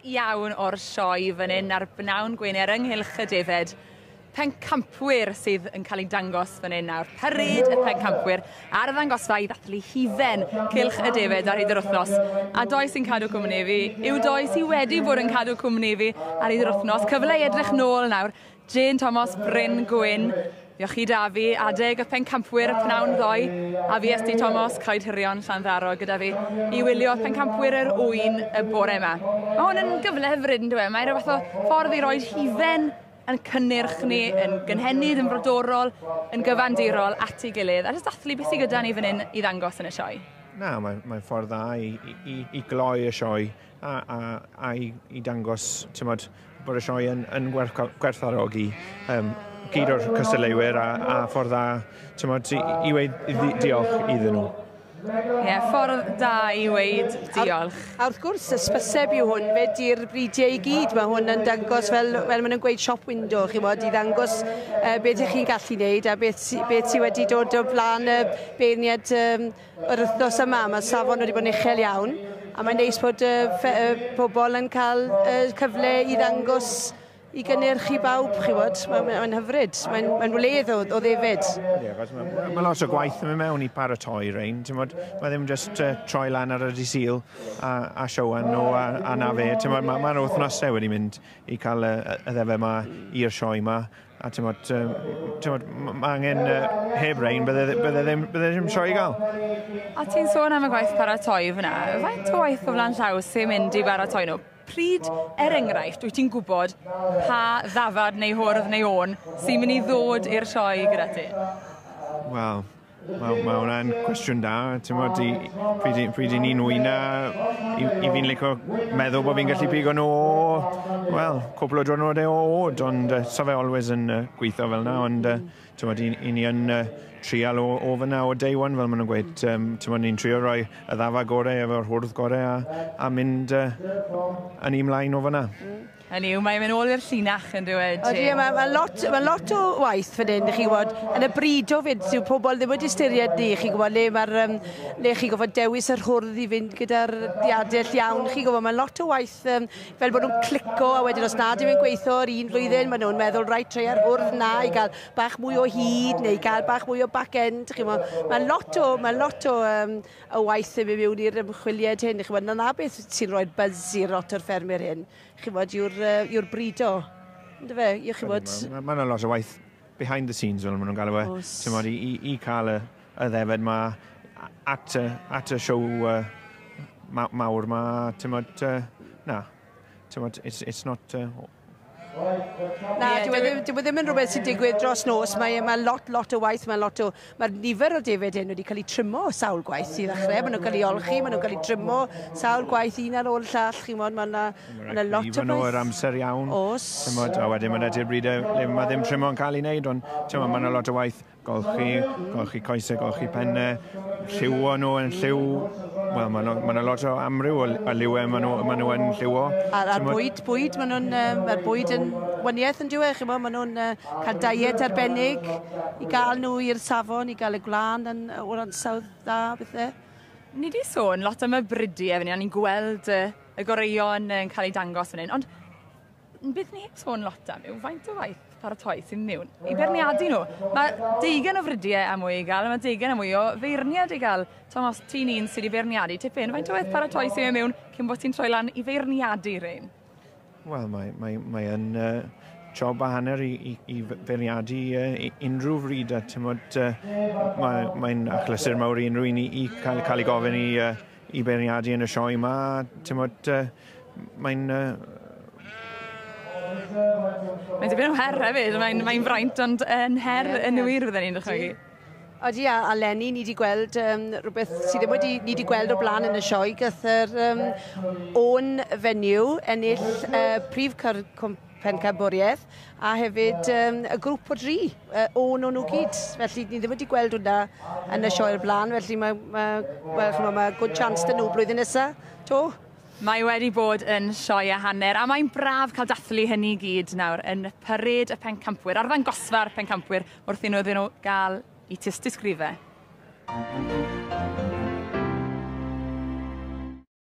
Iawn o'r sioe fan hyn ar bnawn Gwener ynghylch y Defaid. Pencampwyr sydd yn cael ei dangos fan hyn nawr. Parêd y Pencampwyr ar y ddangosfa i ddathlu hufen cylch y Defaid ar hyd yr wythnos. A doi sy'n cadw cwmni fi yw doi sydd wedi bod yn cadw cwmni fi ar hyd yr wythnos. Cyfle i edrych nôl nawr. Jane Thomas, Bryn Gwyn. Diolch i da fi, adeg y Pencampwyr y pnawn ddoi, a fi Esti Thomas, Coed Hirion, Llanddaro gyda fi, i wylio Pencampwyr yr ŵyn y bore yma. Mae hwn yn gyfle hyfryd yn dweud, mae'n rhywbeth o ffordd i roed hufen yn cynnyrch ni, yn gynhenid, yn frodorol, yn gyfandirol at ei gilydd. A jyst dathlu beth sydd gyda ni fan hyn i ddangos yn y sioe. Na, mae'n ffordd dda i gloi y sioe a i dangos, bod y sioe yn gwerthfawrogi gyd o'r cystadleuwyr a ffordd dda i weid diolch iddyn nhw. Ie, ffordd da i weid diolch. A wrth gwrs, ysbyseb yw hwn, fe di'r bridiau i gyd. Mae hwn yn dangos fel maen nhw'n gweud shop window, chi bod, i ddangos beth ych chi'n gallu wneud a beth sydd wedi dod o flaen y beirniad yr wythnos yma. Mae safon wedi bod yn uchel iawn a mae'n neis bod pobl yn cael cyfle i ddangos i gynnyrchu bawb, chi bod. Mae'n hyfryd. Mae'n wledd o ddefyd. Mae lot o gwaith yn mynd mewn i paratoi rein. Mae ddim just troi lan ar y dysil a siowan nhw a na fe. Mae'r wythnosau wedi mynd i cael y ddefa yma i'r sioe yma. A mae angen heb rein, bydde ddim sioe i gael. A ti'n sôn am y gwaith paratoi fyna. Faint o waith o flaen llaw sy'n mynd i baratoi nhw? Pryd, enghraifft, wyt ti'n gwybod pa ddafad neu hwrdd neu on sy'n mynd i ddod i'r sioe gyda ti? Wel, mae hwnna'n cwestiwn da. Pryd i ni'n wyna, i fi'n licio meddwl bod fi'n gallu pigo nhw cwbl o diwrnodau o oed, ond sa fe always yn gweithio fel yna, ond i ni yn trial o fyna o day one, fel maen nhw'n gweud. Ni'n trio rhoi y ddafa gorau efo'r hwrdd gorau a mynd yn i mlaen o fyna. Hynny yw, mae'n mynd ôl i'r llinach yn dweud. Mae lot o waith fan hyn, chi gwybod, yn y bryd o fyd, yw pobl ddim wedi ystyried ni, chi gwybod, le chi gwybod dewis yr hwrdd i fynd gyda'r diadell iawn, chi gwybod, mae lot o waith fel bod nhw'n clico, a wedyn os nad yw'n gweithio ar un flwyddyn, maen nhw'n meddwl rhaid troi ar hwrdd na i gael bach mwy o hyd neu gael bach mwy o back-end, chi gwybod. Mae lot o waith yn mynd mewn i'r ymchwiliad hyn, chi gwybod, na beth sy'n rhoi'r buzz i'r lot o'r ffermyr hyn, chi gwybod, yw'r brido. Mae'n lot o waith behind the scenes, fel maen nhw'n gael e. I cael y ddefed ma at y siow mawr ma, it's not... Na, dyw ddim yn rhywbeth sy'n digwydd dros nos. Mae lot o waith, mae'r nifer o Defaid hyn wedi cael ei trymo sawl gwaith i ddechrau. Maen nhw'n cael ei olchi, maen nhw'n cael ei trymo sawl gwaith un ar ôl llall. Mae yna lot o gwaith. Mae nhw'r amser iawn. Os. A wedyn mae ydy'r bryd le mae ddim trymo yn cael ei wneud, ond mae yna lot o waith. Golchi coesau, golchi pennau, lliwo nhw yn lliw. Wel, mae yna lot o amryw o liwau maen nhw yn lliwo. A'r bwyd, mae'r bwyd yn waniaeth yn diwedd. Maen nhw'n cael diet arbennig i gael nhw i'r safon, i gael y gwlan o'r ansawdd dda, bethau. Ni di sôn lot am y bridi efo ni, a ni'n gweld y goreion yn cael ei dangos fan hyn, ond beth ni heb sôn lot am yw faint o waith paratoi sy'n mewn i berniadu nhw. Mae 20 o frydiau am mwy i gael, mae 20 am mwy o feirniad i gael. Thomas, ti'n un sydd i feirniadu, tipyn, faint o waith paratoi sy'n mewn cyn bod ti'n troi lan i feirniadu rhain? Wel, mae'n job a hanner i feirniadu unrhyw fryd. Mae'n achlysur mawr i unrhyw un i cael ei gofyn i feirniadu yn y sioe yma. Mae'n dibyn o her hefyd, mae'n fraint, ond yn her yn wir fydden ni'n dychmygu. Odi, a Lenny, ni wedi gweld rhywbeth sydd ddim ni wedi gweld o blaen yn y sioe, gath yr own fenyw ennill prif pencampwriaeth a hefyd y grŵp o 3, own o'n nhw gyd. Felly ni ddim wedi gweld hwnna yn y sioe o'r blaen, felly mae good chance dyn nhw blwyddyn nesaf, to. Mae wedi bod yn sioe a hanner, a mae'n braf cael dathlu hynny gyd nawr yn Parêd y Pencampwyr, ar ddangosfa'r Pencampwyr, wrth iddyn nhw gael eu tystysgrifau.